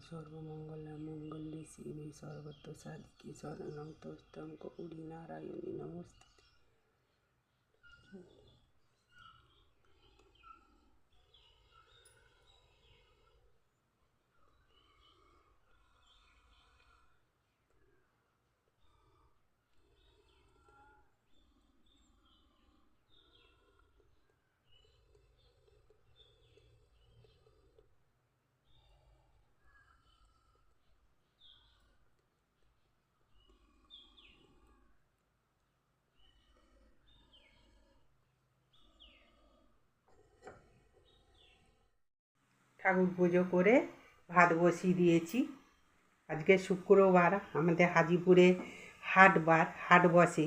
सर्वमंगल मंगल्ये शिवे सर्वत्र साधिके शरणं त्वं गौरी नारायणी नमोस्तुते। ঠাকুর পুজো করে ভাত বসিয়ে দিয়েছি। আজকে শুক্রবার, আমাদের হাজিপুরে হাট বসে,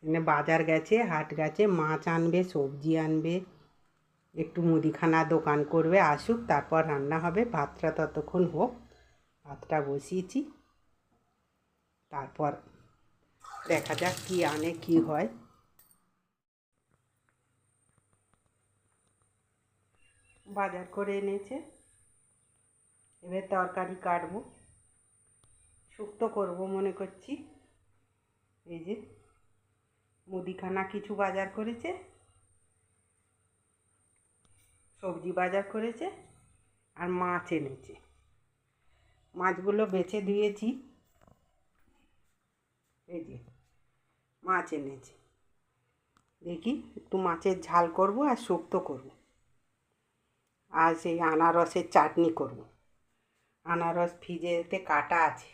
মানে বাজার গেছে, হাট গেছে, মাছ আনবে, সবজি আনবে, একটু মুদিখানা দোকান করবে, আসুক তারপর রান্না হবে। ভাতটা ততক্ষণ হোক, ভাতটা বসিয়েছি, তারপর দেখা যাক কি আনে কি হয়। বাজার করে এনেছে, এবার তরকারি কাটবো, শুক্তো করবো মনে করছি। এই যে মুদিখানা কিছু বাজার করেছে, সবজি বাজার করেছে, আর মাছ এনেছে। মাছগুলো বেছে দিয়েছি, এই যে মাছ এনেছে। দেখি একটু মাছের ঝাল করব আর শুক্তো করব, আর সেই আনারসের চাটনি করব। আনারস ফ্রিজেতে কাটা আছে,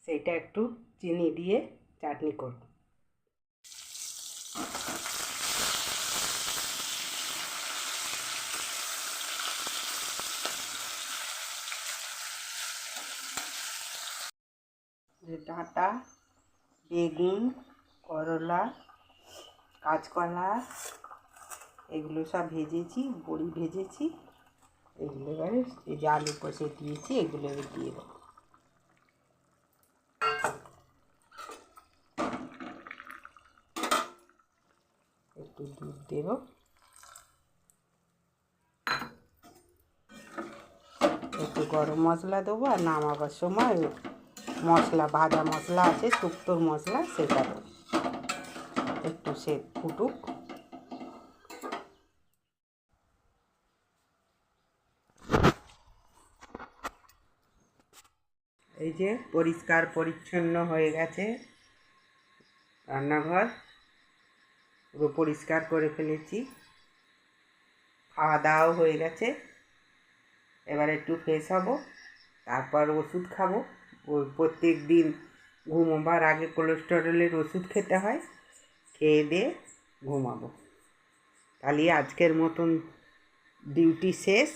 সেইটা একটু চিনি দিয়ে চাটনি করব। ডাঁটা, বেগুন, করলা, কাঁচকলা, এগুলো সব ভেজেছি, বড়ি ভেজেছি। এগুলো এবারে এই যে আলু কষে দিয়েছি, এগুলো এবার দিয়ে দেবো। একটু দুধ দেব, একটু গরম মশলা দেবো, আর নামাবার সময় মশলা, ভাজা মশলা আছে, শুক্তোর মশলা, সেটা দেবো। একটু সে ফুটুক। এই যে পরিষ্কার পরিচ্ছন্ন হয়ে গেছে রান্নাঘর, পুরো পরিষ্কার করে ফেলেছি। খাওয়া দাওয়াও হয়ে গেছে, এবার একটু ফ্রেশ হব, তারপর ওষুধ খাবো। ওই প্রত্যেক দিন ঘুমোবার আগে কোলেস্টেরলের ওষুধ খেতে হয়, খেয়ে দিয়ে ঘুমাবো। তাহলে আজকের মতন ডিউটি শেষ,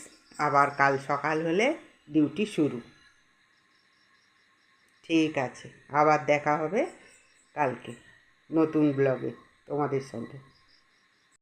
আবার কাল সকাল হলে ডিউটি শুরু। ঠিক আছে, আবার দেখা হবে কালকে নতুন ব্লগে তোমাদের সঙ্গে।